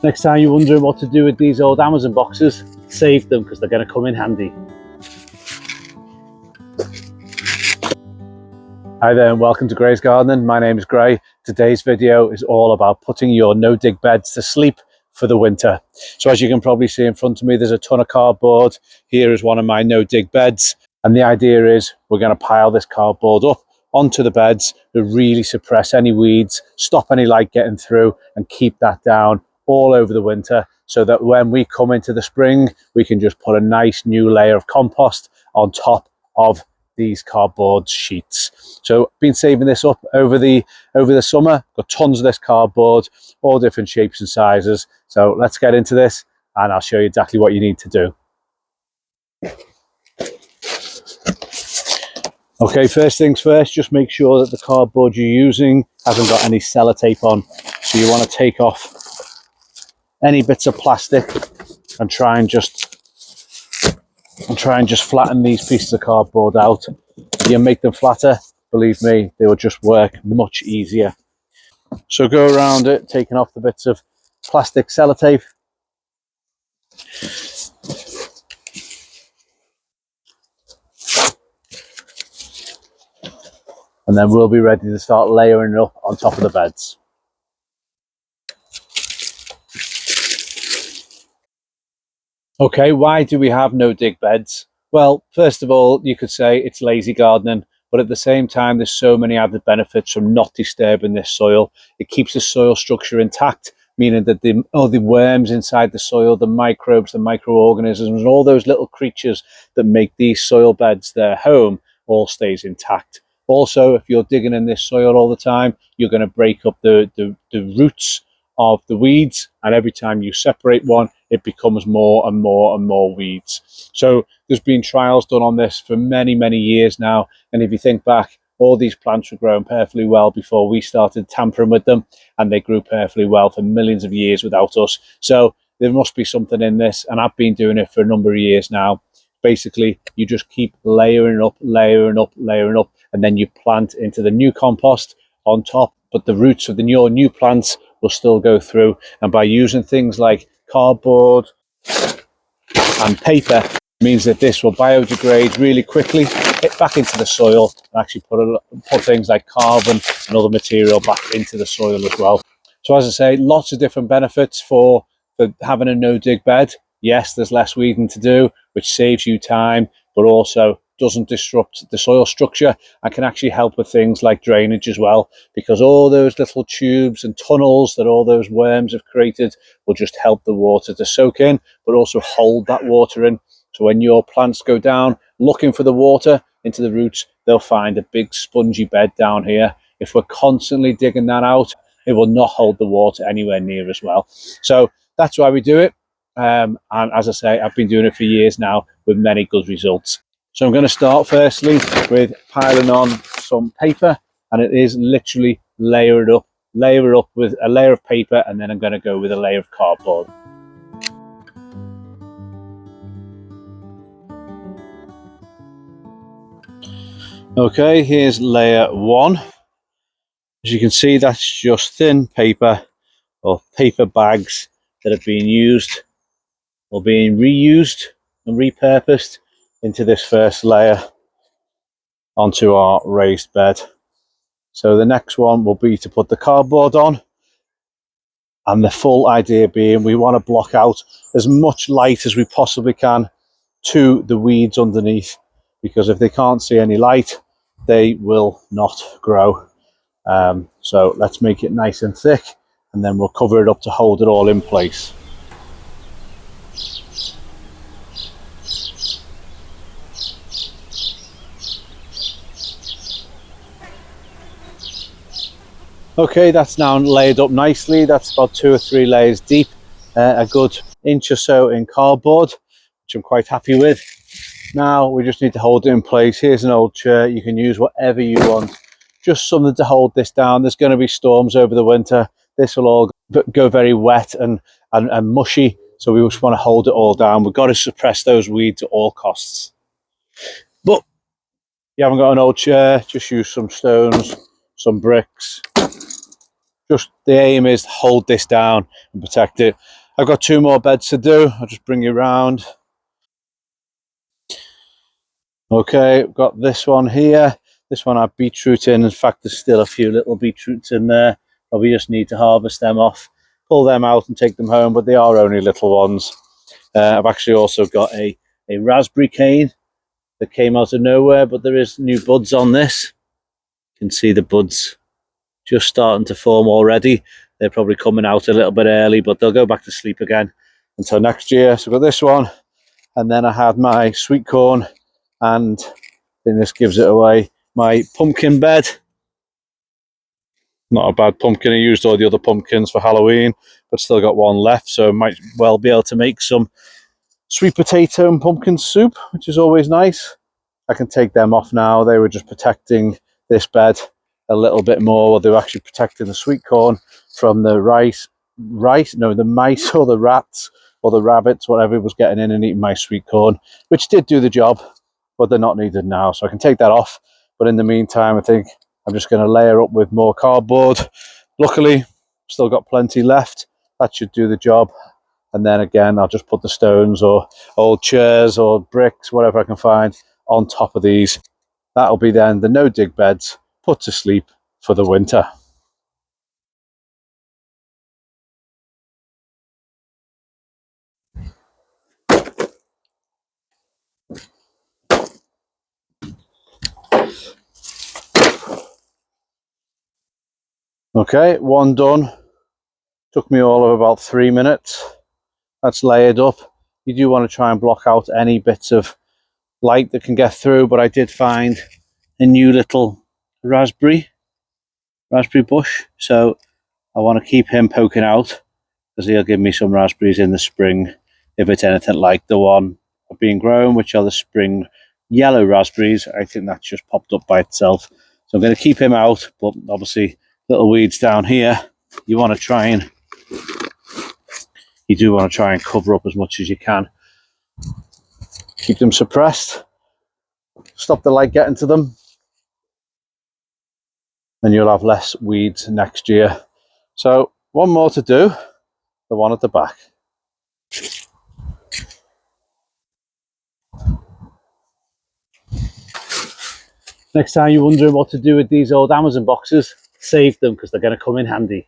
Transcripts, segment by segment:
Next time you're wondering what to do with these old Amazon boxes, save them because they're going to come in handy. Hi there and welcome to Gray's Gardening. My name is Gray. Today's video is all about putting your no-dig beds to sleep for the winter. So as you can probably see in front of me, there's a ton of cardboard. Here is one of my no-dig beds. And the idea is we're going to pile this cardboard up onto the beds to really suppress any weeds, stop any light getting through and keep that down all over the winter, so that when we come into the spring, we can just put a nice new layer of compost on top of these cardboard sheets. So I've been saving this up over the summer, got tons of this cardboard, all different shapes and sizes. So let's get into this and I'll show you exactly what you need to do. Okay, first things first, just make sure that the cardboard you're using hasn't got any sellotape on. So you want to take off any bits of plastic and try and just flatten these pieces of cardboard out. If you make them flatter, believe me, they will just work much easier. So go around it, taking off the bits of plastic sellotape. And then we'll be ready to start layering it up on top of the beds. Okay, why do we have no-dig beds? Well, first of all, you could say it's lazy gardening, but at the same time, there's so many added benefits from not disturbing this soil. It keeps the soil structure intact, meaning that the worms inside the soil, the microbes, the microorganisms, and all those little creatures that make these soil beds their home all stays intact. Also, if you're digging in this soil all the time, you're going to break up the roots of the weeds, and every time you separate one, it becomes more and more and more weeds. So there's been trials done on this for many years now, and if you think back, all these plants were growing perfectly well before we started tampering with them, and they grew perfectly well for millions of years without us. So there must be something in this, and I've been doing it for a number of years now. Basically, you just keep layering up, and then you plant into the new compost on top, but the roots of your new plants will still go through. And by using things like cardboard and paper, means that this will biodegrade really quickly, hit back into the soil, and actually put things like carbon and other material back into the soil as well. So as I say, lots of different benefits for having a no-dig bed. Yes, there's less weeding to do, which saves you time, but also doesn't disrupt the soil structure and can actually help with things like drainage as well, because all those little tubes and tunnels that all those worms have created will just help the water to soak in, but also hold that water in. So when your plants go down looking for the water into the roots, they'll find a big spongy bed down here. If we're constantly digging that out, it will not hold the water anywhere near as well. So that's why we do it. And as I say, I've been doing it for years now with many good results. So I'm going to start firstly with piling on some paper, and it is literally layer it up with a layer of paper, and then I'm going to go with a layer of cardboard. Okay, here's layer one. As you can see, that's just thin paper or paper bags that have been used or being reused and repurposed into this first layer onto our raised bed. So the next one will be to put the cardboard on, and the full idea being we want to block out as much light as we possibly can to the weeds underneath, because if they can't see any light, they will not grow. So let's make it nice and thick, and then we'll cover it up to hold it all in place. Okay, that's now laid up nicely. That's about 2 or 3 layers deep, a good inch or so in cardboard, which I'm quite happy with. Now we just need to hold it in place. Here's an old chair. You can use whatever you want, just something to hold this down. There's going to be storms over the winter. This will all go very wet and mushy, so we just want to hold it all down. We've got to suppress those weeds at all costs. But if you haven't got an old chair, just use some stones, some bricks, just the aim is to hold this down and protect it. I've got 2 more beds to do. I'll just bring you around. Okay, I've got this one here. This one I've beetroot in. In fact, there's still a few little beetroots in there. Probably just need to harvest them off, pull them out and take them home, but they are only little ones. I've actually also got a raspberry cane that came out of nowhere, but there is new buds on this. You can see the buds just starting to form already. They're probably coming out a little bit early, but they'll go back to sleep again until next year. So I've got this one, and then I had my sweet corn, and then this gives it away. My pumpkin bed, not a bad pumpkin. I used all the other pumpkins for Halloween, but still got one left, so I might well be able to make some sweet potato and pumpkin soup, which is always nice. I can take them off now. They were just protecting this bed a little bit more. They were actually protecting the sweet corn from the the mice or the rats or the rabbits, whatever was getting in and eating my sweet corn, which did do the job, but they're not needed now. So I can take that off. But in the meantime, I think I'm just going to layer up with more cardboard. Luckily, still got plenty left. That should do the job. And then again, I'll just put the stones or old chairs or bricks, whatever I can find, on top of these. That'll be then the no-dig beds put to sleep for the winter. Okay, one done. Took me all of about 3 minutes. That's layered up. You do want to try and block out any bits of light that can get through, but I did find a new little raspberry bush, so I want to keep him poking out because he'll give me some raspberries in the spring if it's anything like the one being grown, which are the spring yellow raspberries. I think that's just popped up by itself, so I'm going to keep him out. But obviously little weeds down here, you do want to try and cover up as much as you can, keep them suppressed, stop the light getting to them, and you'll have less weeds next year. So one more to do, the one at the back. Next time you're wondering what to do with these old Amazon boxes, save them because they're going to come in handy.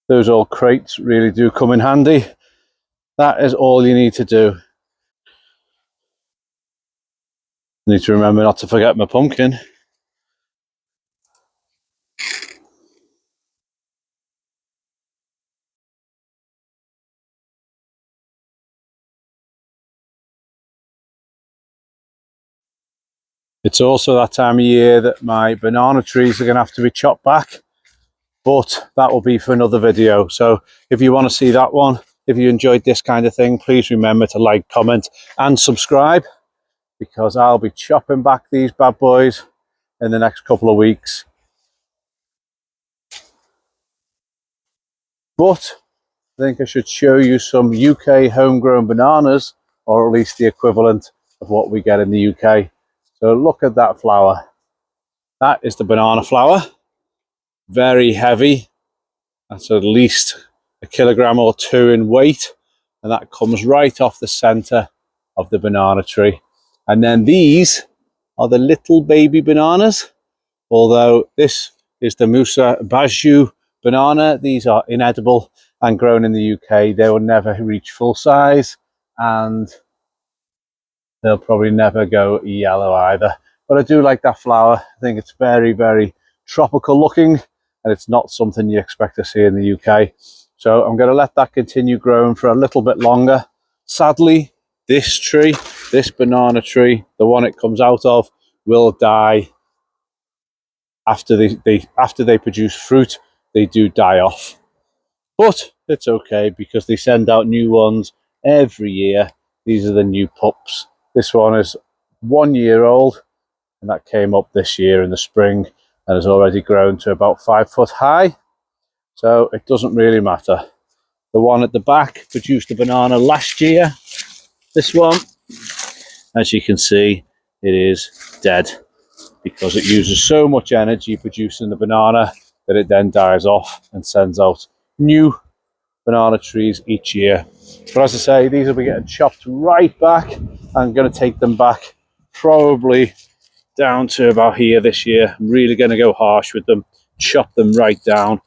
Those old crates really do come in handy. That is all you need to do. I need to remember not to forget my pumpkin. It's also that time of year that my banana trees are going to have to be chopped back, but that will be for another video. So if you want to see that one, if you enjoyed this kind of thing, please remember to like, comment and subscribe, because I'll be chopping back these bad boys in the next couple of weeks. But I think I should show you some UK homegrown bananas, or at least the equivalent of what we get in the UK. So look at that flower. That is the banana flower. Very heavy. That's at least 1 kilogram or 2 in weight. And that comes right off the center of the banana tree. And then these are the little baby bananas. Although this is the Musa Baju banana. These are inedible and grown in the UK. They will never reach full size, and they'll probably never go yellow either. But I do like that flower. I think it's very, very tropical looking, and it's not something you expect to see in the UK. So I'm going to let that continue growing for a little bit longer. Sadly, this tree, this banana tree, the one it comes out of, will die after they produce fruit. They do die off. But it's okay because they send out new ones every year. These are the new pups. This one is 1 year old, and that came up this year in the spring and has already grown to about 5 foot high. So it doesn't really matter. The one at the back produced a banana last year. This one, as you can see, it is dead because it uses so much energy producing the banana that it then dies off and sends out new banana trees each year. But as I say, these will be getting chopped right back. I'm going to take them back probably down to about here this year. I'm really going to go harsh with them, chop them right down,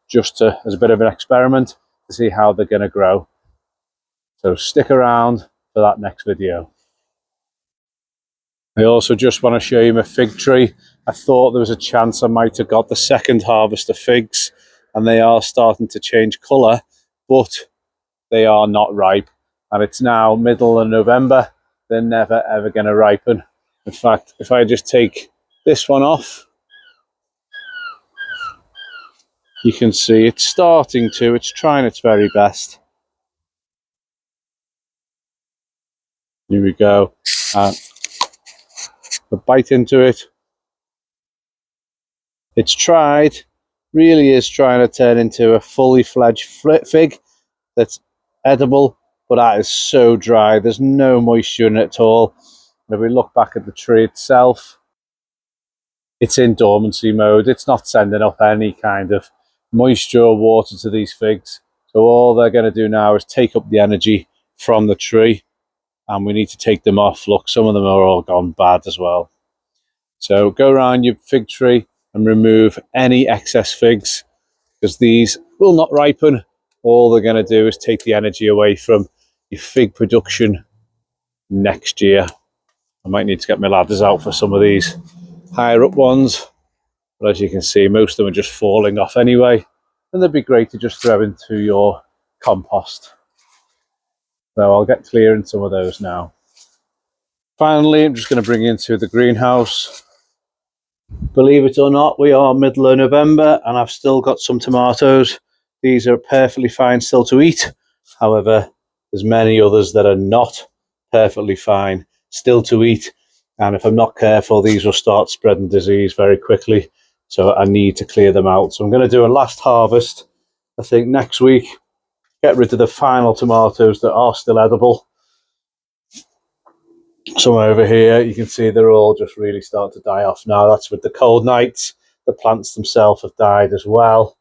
just as a bit of an experiment to see how they're going to grow. So stick around for that next video. I also just want to show you my fig tree. I thought there was a chance I might have got the second harvest of figs, and they are starting to change colour, but they are not ripe. And it's now middle of November. They're never ever going to ripen. In fact, if I just take this one off, you can see it's starting to, it's trying its very best. Here we go. A bite into it. It's tried, really is trying to turn into a fully fledged fig that's edible, but that is so dry. There's no moisture in it at all. And if we look back at the tree itself, it's in dormancy mode. It's not sending up any kind of moisture or water to these figs. So all they're going to do now is take up the energy from the tree, and we need to take them off. Look, some of them are all gone bad as well. So go around your fig tree and remove any excess figs, because these will not ripen. All they're going to do is take the energy away from your fig production next year. I might need to get my ladders out for some of these higher up ones, but as you can see, most of them are just falling off anyway, and they'd be great to just throw into your compost. So I'll get clearing some of those now. Finally, I'm just going to bring you into the greenhouse. Believe it or not, we are middle of November and I've still got some tomatoes. These are perfectly fine still to eat. However, there's many others that are not perfectly fine still to eat. And if I'm not careful, these will start spreading disease very quickly. So I need to clear them out. So I'm going to do a last harvest, I think next week, get rid of the final tomatoes that are still edible. Some over here, you can see they're all just really starting to die off now. That's with the cold nights. The plants themselves have died as well,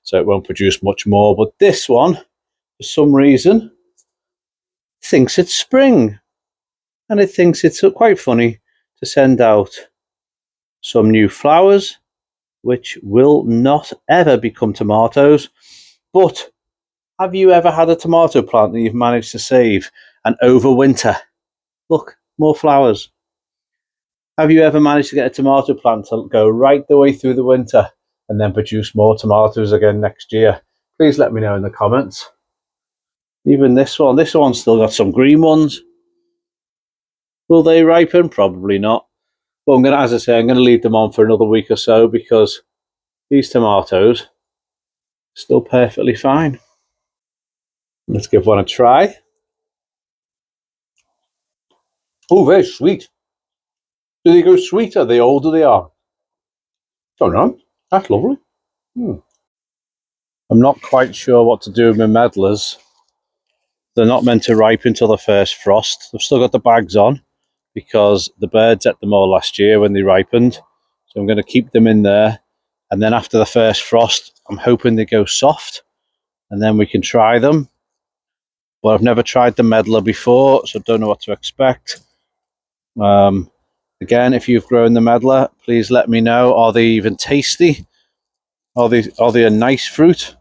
so it won't produce much more. But this one, for some reason, thinks it's spring, and it thinks it's quite funny to send out some new flowers, which will not ever become tomatoes. But have you ever had a tomato plant that you've managed to save and overwinter? Look, more flowers. Have you ever managed to get a tomato plant to go right the way through the winter and then produce more tomatoes again next year? Please let me know in the comments. Even this one's still got some green ones. Will they ripen? Probably not. But I'm going to leave them on for another week or so, because these tomatoes are still perfectly fine. Let's give one a try. Oh, very sweet. Do they go sweeter the older they are? Don't know. That's lovely. I'm not quite sure what to do with my medlars. They're not meant to ripen until the first frost. They've still got the bags on because the birds ate them all last year when they ripened. So I'm going to keep them in there. And then after the first frost, I'm hoping they go soft and then we can try them. But I've never tried the medlar before, so I don't know what to expect. Again, if you've grown the medlar, please let me know. Are they even tasty? Are they a nice fruit?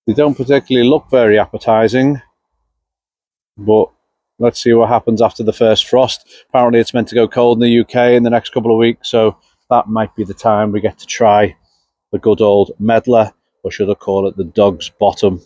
They don't particularly look very appetizing, but let's see what happens after the first frost. Apparently it's meant to go cold in the UK in the next couple of weeks, so that might be the time we get to try the good old medlar, or should I call it the dog's bottom.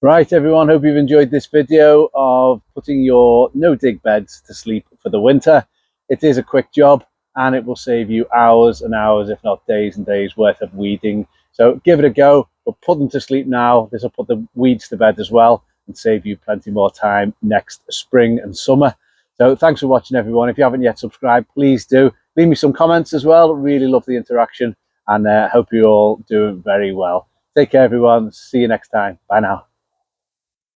Right, everyone, hope you've enjoyed this video of putting your no-dig beds to sleep for the winter. It is a quick job and it will save you hours and hours, if not days and days worth of weeding. So give it a go. but put them to sleep now. This will put the weeds to bed as well and save you plenty more time next spring and summer. So thanks for watching, everyone. If you haven't yet subscribed, please do. Leave me some comments as well. Really love the interaction, and hope you all do very well. Take care, everyone. See you next time. Bye now.